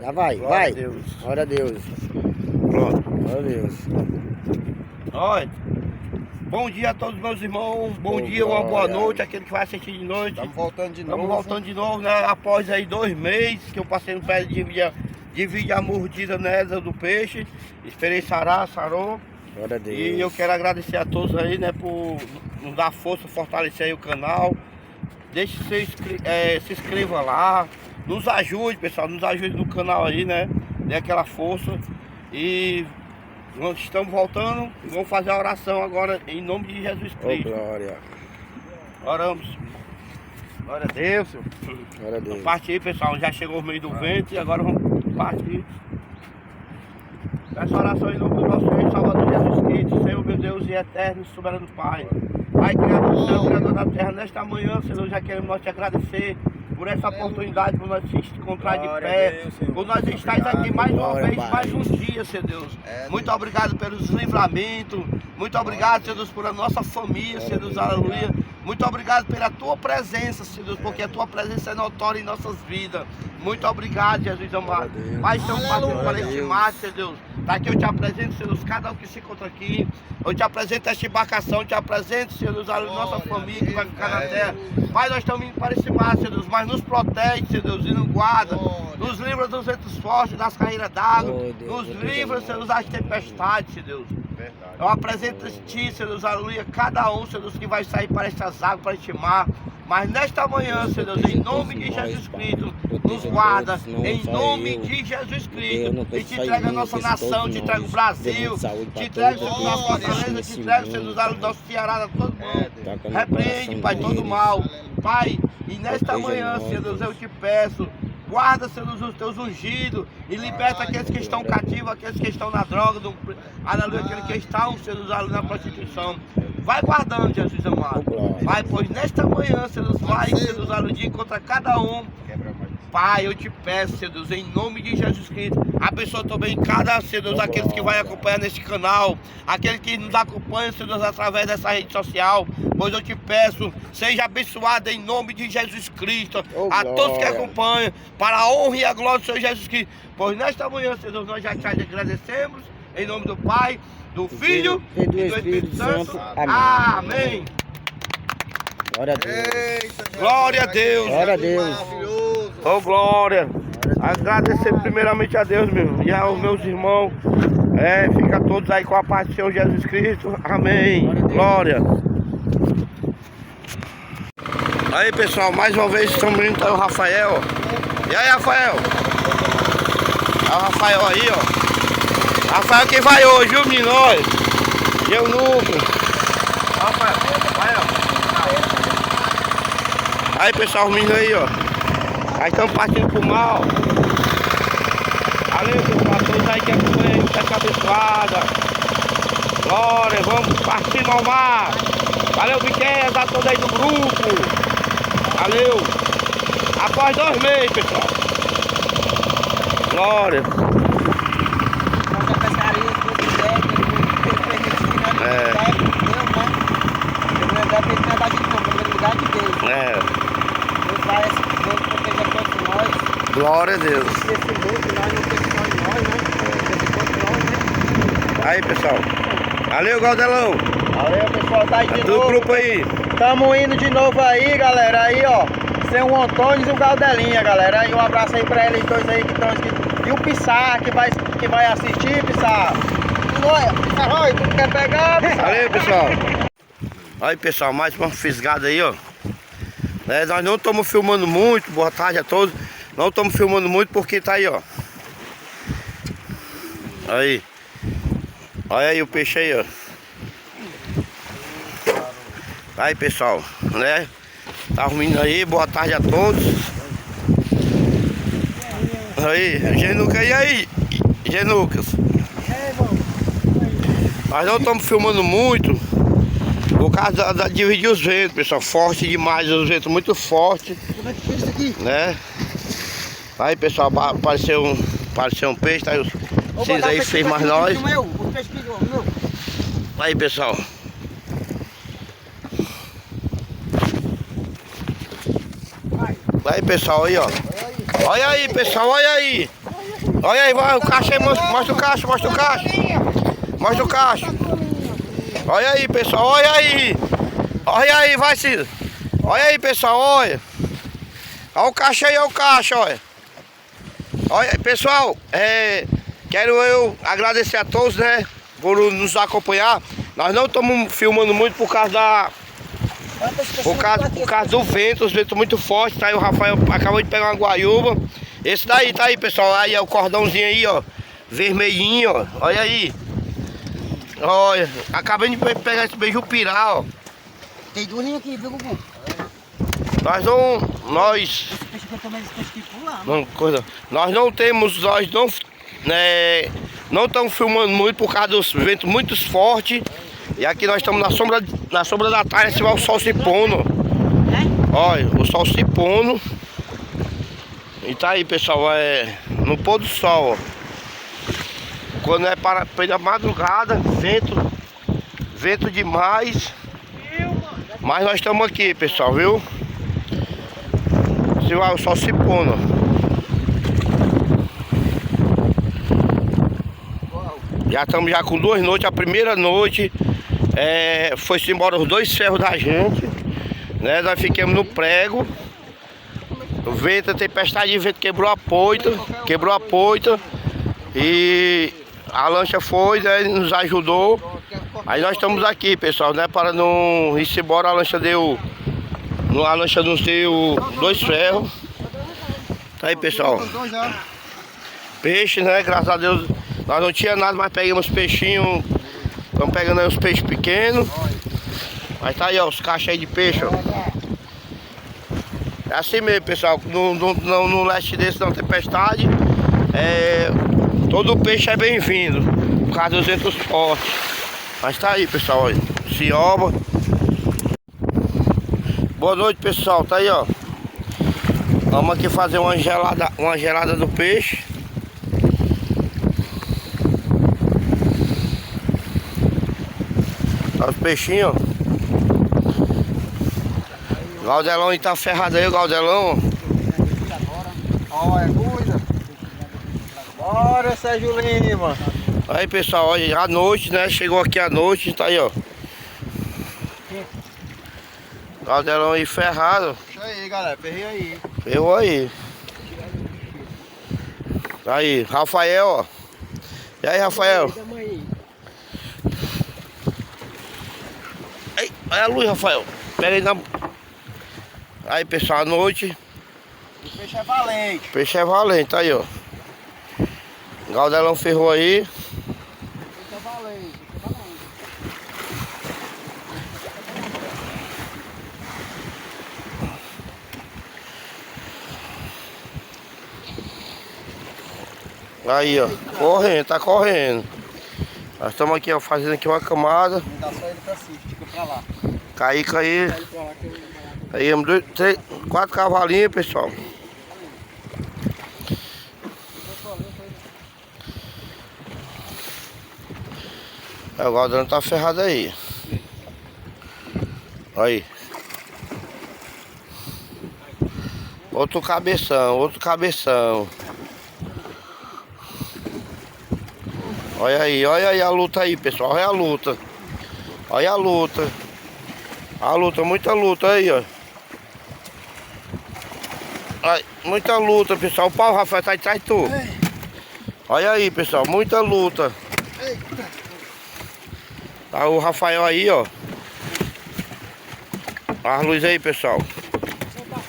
Já vai, Glória vai. a Deus. Glória a Deus. Pronto. Glória a Deus. Olha, bom dia a todos os meus irmãos, bom dia, uma boa glória. noite, aquele que vai assistir de noite. Estamos voltando de novo. Estamos voltando de novo, né? Após aí 2 meses que eu passei no pé de vídeo a mordida nessa do peixe. Esperei sarou. Glória a Deus. E eu quero agradecer a todos aí, né, por nos dar força, fortalecer aí o canal. Deixe se inscreva lá. Nos ajude, pessoal, nos ajude no canal aí, né? Dê aquela força. E nós estamos voltando. Vamos fazer a oração agora em nome de Jesus Oh, Cristo. glória. Oramos. Glória a Deus, Senhor. Glória a Deus. Vamos partir, pessoal. Já chegou o meio do vento e agora vamos partir. Essa oração em nome do nosso Rei Salvador Jesus Cristo, Senhor meu Deus e eterno e soberano Pai. Pai, Criador do céu, Criador da terra, nesta manhã, Senhor, já queremos nós te agradecer por essa oportunidade, por nós se encontrar de pé, por nós estarmos aqui mais uma vez, mais um dia, Senhor Deus. Muito obrigado pelos livramentos, muito obrigado, Senhor Deus, por a nossa família, Senhor Deus, aleluia. Muito obrigado pela tua presença, Senhor Deus, porque a tua presença é notória em nossas vidas. Muito obrigado, Jesus amado. Pai, estamos partindo para este mar, Senhor Deus. Tá aqui, eu te apresento, Senhor Deus, cada um que se encontra aqui. Eu te apresento esta embarcação, eu te apresento, Senhor Deus, a nossa família que vai ficar na terra. Pai, nós estamos indo para esse mar, Senhor Deus, mas nos protege, Senhor Deus, e nos guarda. Nos livra dos ventos fortes, das carreiras d'água. Nos livra, Senhor Deus, das tempestades, Senhor Deus. Eu apresento a ti, Senhor Deus, aleluia, cada um, Senhor Deus, que vai sair para estas águas, para este mar. Mas nesta manhã, Senhor Deus, em nome de Jesus Cristo, nos guarda, em nome de Jesus Cristo. E te entrega a nossa nação, te entrega o Brasil, te entrega, Senhor, nossa fortaleza, te entrega, Senhor Deus, o nosso Ceará, a todo mundo. Repreende, Pai, todo mal. Pai, e nesta manhã, Senhor Deus, eu te peço, guarda, Senhor Deus, os teus ungidos e liberta aqueles que estão cativos, aqueles que estão na droga, aleluia, aqueles que estão, Senhor Deus, na prostituição. Vai guardando, Jesus amado. Pai, pois nesta manhã, Senhor Deus, vai, Senhor Deus, aleluia, contra cada um. Pai, eu te peço, Senhor Deus, em nome de Jesus Cristo, abençoa também cada, Senhor Deus, aqueles que vai acompanhar neste canal, aqueles que nos acompanham, Senhor Deus, através dessa rede social, pois eu te peço, seja abençoado em nome de Jesus Cristo, a todos que acompanham, para a honra e a glória do Senhor Jesus Cristo, pois nesta manhã, Senhor Deus, nós já te agradecemos, em nome do Pai, do Filho e do Espírito Santo. Amém. Glória a Deus. Glória a Deus. Glória a Deus. Oh, glória. Agradecer primeiramente a Deus, meu, e aos meus irmãos. Fica todos aí com a paz do Senhor Jesus Cristo. Amém. Glória. Aí, pessoal, mais uma vez estamos indo para o Rafael. E aí, Rafael? É o Rafael aí, ó. Rafael que vai hoje, viu, menino? E eu nunca. Rafael, vai, ó. Aí, pessoal, os meninos aí, ó. Aí estamos partindo pro mal. Valeu, pessoal, todos aí que acompanham, pesca abençoada. Glória, vamos partir ao mar. Valeu, Biquez, a todos aí do grupo. Valeu. Após 2 meses, pessoal. Glória. Glória a Deus. Aí, pessoal. Valeu, Galdelão. Valeu, pessoal, tá aí de Do novo. grupo aí. Tamo indo de novo aí, galera. Aí, ó, Seu Antônio e o Galdelinha, galera. Aí um abraço aí pra eles dois aí que estão aqui. E o Pissar, que vai assistir, Pissar. Oi, tu quer pegar, Pissar? Valeu, pessoal. Aí, pessoal, mais uma fisgada aí, ó. Nós não estamos filmando muito, boa tarde a todos. Não estamos filmando muito porque tá aí, ó. Aí. Olha aí o peixe aí, ó. Aí, pessoal, né? Tá arrumando aí, boa tarde a todos. Aí, Genuca, e aí? Genucas. Nós não estamos filmando muito por causa da dividir os ventos, pessoal. Forte demais, os ventos muito fortes. Como é que fez isso aqui? Né? Aí, pessoal, apareceu um peixe, tá aí vocês aí fez mais nós. Aí, pessoal. Aí, pessoal, aí, ó. Olha aí, pessoal, olha aí. Olha aí, vai, o caixa aí, mostra o caixa, mostra o caixa. Mostra o caixa. Olha aí, pessoal, olha aí. Olha aí, vai, Cida. Olha aí, pessoal, olha. Olha o caixa aí, olha o caixa, olha. Olha aí, pessoal, quero eu agradecer a todos, né, por nos acompanhar. Nós não estamos filmando muito por causa do vento, os ventos muito fortes. Tá aí o Rafael acabou de pegar uma guaiúba. Esse daí, tá aí, pessoal, aí é o cordãozinho aí, ó, vermelhinho, ó, olha aí. Olha, acabei de pegar esse beijupirá, ó. Tem durinho aqui, viu, Gugu? Não estamos filmando muito por causa dos ventos muito fortes. E aqui nós estamos na sombra da tarde, assim vai o sol se pondo. Olha, o sol se pondo. E tá aí, pessoal, no pôr do sol, ó. Quando é pela madrugada, vento demais. Mas nós estamos aqui, pessoal, viu? Se vai o sol se pondo. Já estamos já com 2 noites. A primeira noite foi-se embora os 2 ferros da gente, né? Nós ficamos no prego. O vento, a tempestade de vento quebrou a poita. E a lancha foi, né, nos ajudou. Aí nós estamos aqui, pessoal, né? Para não ir embora, a lancha nos deu 2 ferros. Tá aí, pessoal. Peixe, né? Graças a Deus nós não tinha nada, mas pegamos peixinhos. Estamos pegando aí os peixes pequenos. Mas tá aí, ó, os caixas aí de peixe, ó. É assim mesmo, pessoal. No leste desse não tempestade. Todo peixe é bem-vindo por causa dos ventos fortes. Mas tá aí, pessoal, olha. Cioba. Boa noite, pessoal. Tá aí, ó. Vamos aqui fazer uma gelada do peixe. Olha os peixinhos, ó. O Galdelão aí tá ferrado aí, o Galdelão. Olha, cuida. Bora, Sérgio Lima. Aí, pessoal, olha, à noite, né? Chegou aqui à noite, tá aí, ó. O Galdelão aí ferrado. Isso aí, galera, ferrei aí. Ferrou aí. Aí, Rafael, ó. E aí, Rafael? Aí, olha a luz, Rafael. Pega aí na... Aí, pessoal, à noite. O peixe é valente. O peixe é valente, tá aí, ó. O Galdelão ferrou aí. O peixe é valente, Aí, ó, correndo, tá correndo. Nós estamos aqui, ó, fazendo aqui uma camada. Não dá só ele pra cima, fica pra lá. Caí. Aí, 4 cavalinhos, pessoal. O Galdelão tá ferrado aí. Aí. Outro cabeção. Olha aí a luta aí, pessoal. Olha a luta. Olha a luta. Muita luta aí, ó. Ai, muita luta, pessoal. O pau, Rafael, tá atrás de tu. Olha aí, pessoal. Muita luta. Tá o Rafael aí, ó. As luzes aí, pessoal.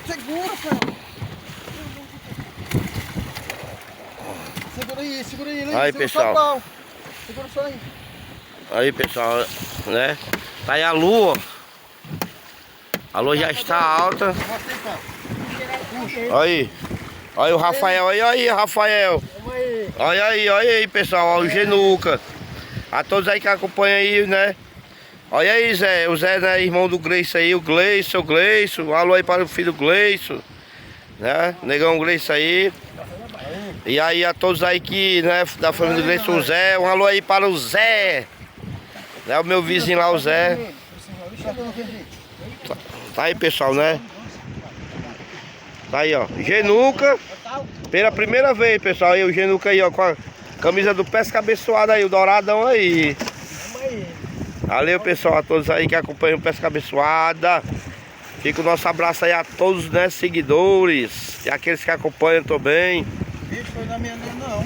Segura, cara. Segura aí. Aí, pessoal. Segura só aí. Aí, pessoal, né? Tá aí a lua. A lua já está alta. Aí. Olha o Rafael, aí, Rafael. Olha aí, pessoal, olha o Genuca. A todos aí que acompanham aí, né? Olha aí, Zé. O Zé, né, irmão do Gleice aí, o Gleice. Um alô aí para o filho do Gleice, né? Negão Gleice aí. E aí a todos aí que, né, da família do Gleice, o Zé. Um alô aí para o Zé. Né, o meu vizinho lá, o Zé. Tá aí, pessoal, né? Tá aí, ó. Genuca. Pela primeira vez, pessoal. Aí o Genuca aí, ó. Com a camisa do Pesca Abençoada aí. O douradão aí. Valeu, pessoal. A todos aí que acompanham o Pesca Abençoada. Fica o nosso abraço aí a todos, né, seguidores. E aqueles que acompanham também. Bicho, foi na minha não.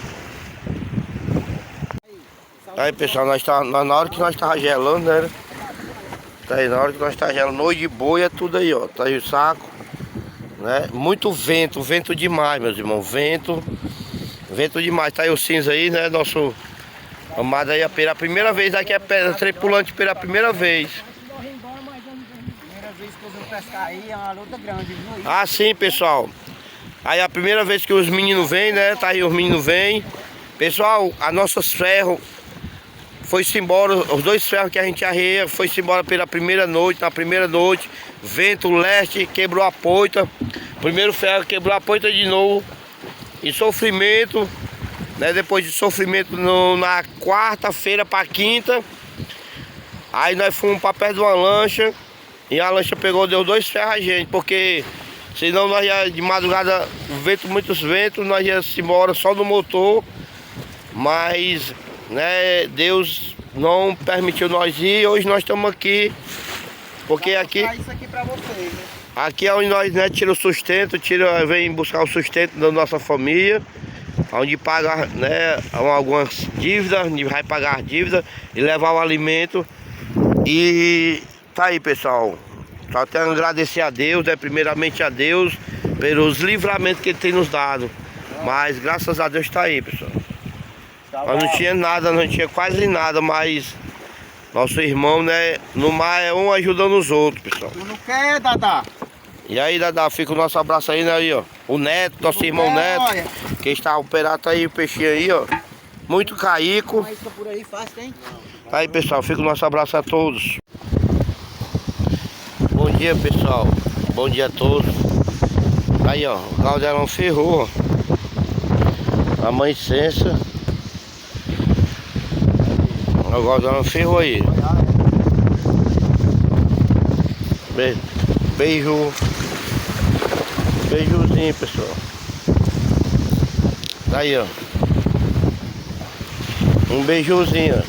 Aí, pessoal, na hora que nós tava gelando, né? Tá aí, na hora que nós tava gelando, noite de boia, tudo aí, ó. Tá aí o saco, né? Muito vento, vento demais, meus irmãos. Vento demais. Tá aí o cinza aí, né? Nosso amado aí, pela primeira vez aqui é pedra, tripulante pela primeira vez. Primeira vez que eu vim pescar aí, é uma luta grande, viu? Ah, sim, pessoal. Aí a primeira vez que os meninos vêm, né? Tá aí, os meninos vêm. Pessoal, a nossos ferros foi-se embora, os 2 ferros que a gente arreia, foi-se embora pela primeira noite. Na primeira noite, vento leste, quebrou a poita. Primeiro ferro quebrou a poita de novo. E sofrimento, né? Depois de sofrimento na quarta-feira para quinta. Aí nós fomos para perto de uma lancha. E a lancha pegou, deu 2 ferros a gente, porque senão nós ia de madrugada, muitos ventos, nós íamos embora só no motor. Mas, né, Deus não permitiu nós ir. Hoje nós estamos aqui, porque aqui, isso aqui pra vocês, né? aqui é onde nós, né, tira o sustento, vem buscar o sustento da nossa família, onde paga, né, algumas dívidas, onde vai pagar as dívidas e levar o alimento. E tá aí, pessoal. Só tenho a agradecer a Deus, né, primeiramente a Deus pelos livramentos que Ele tem nos dado. Mas graças a Deus tá aí, pessoal. Nós não tinha nada, não tinha quase nada, mas nosso irmão, né, no mar é um ajudando os outros, pessoal. Tu não quer, Dadá? E aí, Dadá, fica o nosso abraço aí, né, aí, ó. O Neto, nosso irmão Neto, olha. que está operado, tá aí o peixinho aí, ó. Muito caico. Uma isca por aí fácil, tem? Tá aí, pessoal, fica o nosso abraço a todos. Bom dia, pessoal. Bom dia a todos. Aí, ó, o caldeirão ferrou, ó. Amanhecência. O caldeirão ferrou aí. Beijozinho, pessoal. Tá aí, ó. Um beijozinho,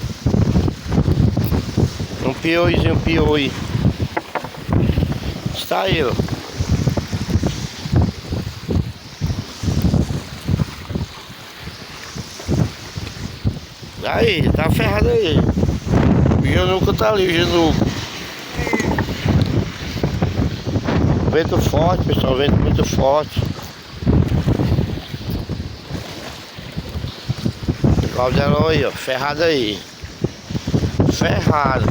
ó. Um pioizinho, pioi. Está aí, ó. Aí, tá ferrado aí. O Genuca tá ali, o Genuca. Vento forte, pessoal, vento muito forte. O caldeirão aí, ó, ferrado aí. Ferrado.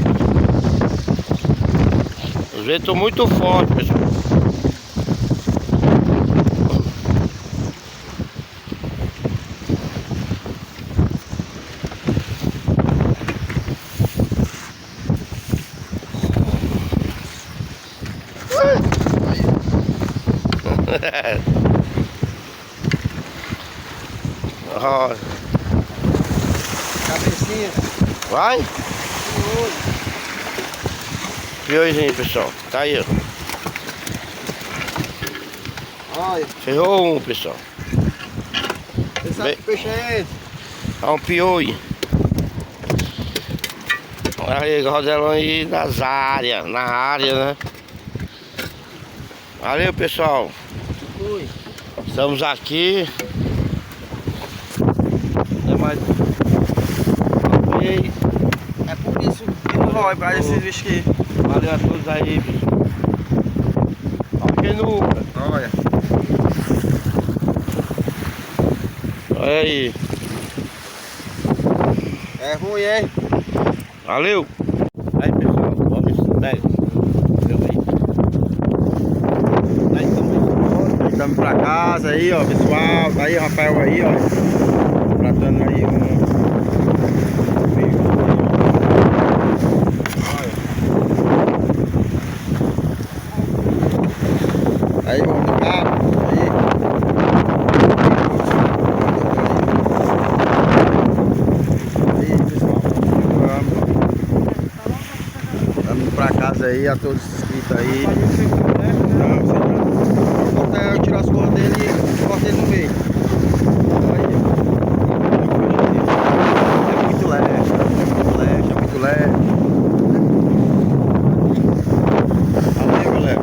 Os ventos muito fortes, pessoal. Ó. Cabecinha. Vai? Pioizinho, pessoal. Tá aí, ó. Olha. Ferrou um, pessoal. Você sabe que peixe é esse? É um pioi. Olha aí, rodelão aí na área, né? Valeu, pessoal. Fui. Estamos aqui. É mais. Ok. É por isso que não vai pra esses bichos aqui. Valeu a todos aí, pessoal. Olha no. Olha. Olha aí. É ruim, hein? Valeu. Aí, pessoal. Vamos. Pega. Estamos pra casa aí, ó, pessoal. Tá aí, Rafael aí, ó. Tratando aí um. Aí, vamos no carro. Aí, pessoal. Vamos pra casa aí, a todos inscritos aí. Não, tirar as cordas dele e corta ele no meio. Aí. É muito leve, é muito leve. Valeu, galera.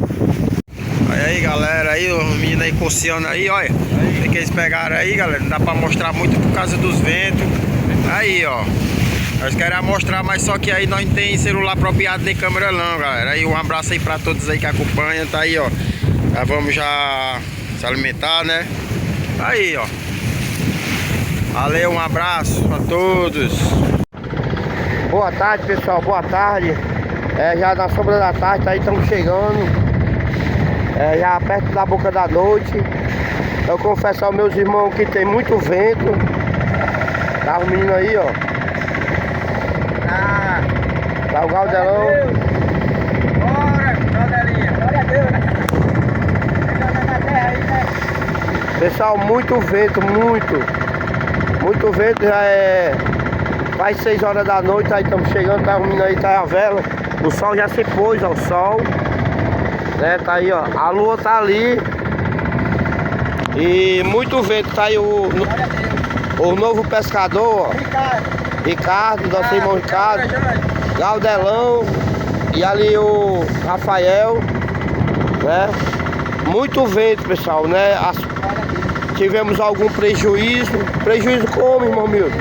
Aí galera, aí os meninos aí coceando aí, olha. O que eles pegaram aí, galera? Não dá pra mostrar muito por causa dos ventos. Aí, ó. Nós queremos mostrar, mas só que aí nós não tem celular apropriado nem câmera não, galera. Aí um abraço aí pra todos aí que acompanham, tá aí, ó. Já vamos já se alimentar, né? Aí, ó. Valeu, um abraço a todos. Boa tarde, pessoal, boa tarde. Já na sombra da tarde, tá aí, estamos chegando. Já perto da boca da noite. Eu confesso aos meus irmãos que tem muito vento. Tá o menino aí, ó. Tá o Galdelão. Bora, Galdelinha. Glória a Deus, né? Pessoal, muito vento, muito vento. Já é quase 6 horas da noite, aí estamos chegando, tá o menino aí, tá a vela. O sol já se pôs, ó, o sol, né, tá aí, ó, a lua tá ali. E muito vento, tá aí o novo pescador, ó. Ricardo, nosso irmão Ricardo, Galdelão e ali o Rafael, né? Muito vento, pessoal, né? Tivemos algum prejuízo. Prejuízo como, irmão Milton?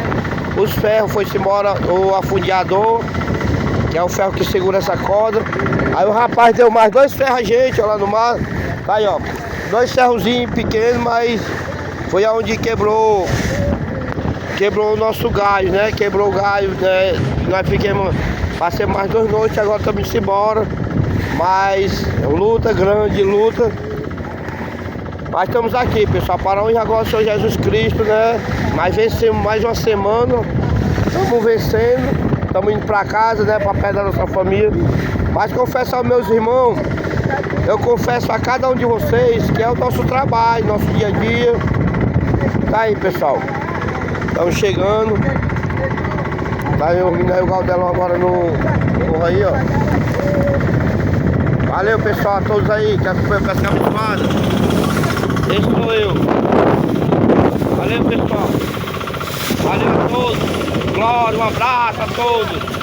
Os ferros foi-se embora, o afundeador, que é o ferro que segura essa corda. Aí o rapaz deu mais 2 ferros a gente, ó, lá no mar. Tá aí, ó, 2 ferrozinhos pequenos, mas foi aonde quebrou o nosso galho, né? Quebrou o galho, né? Nós ficamos, passei mais 2 noites, agora estamos indo embora. Mas luta, grande luta. Mas estamos aqui, pessoal, para honra e glória do Senhor Jesus Cristo, né? Mas vencemos mais uma semana, estamos vencendo, estamos indo para casa, né? Para perto da nossa família. Mas confesso aos meus irmãos, eu confesso a cada um de vocês que é o nosso trabalho, nosso dia a dia. Tá aí, pessoal. Estamos chegando. Tá aí o menino aí, o Galdelão agora no aí, ó. Valeu, pessoal, a todos aí que acompanham o Pesca Abençoada. Esse sou eu. Valeu, pessoal. Valeu a todos. Glória, um abraço a todos.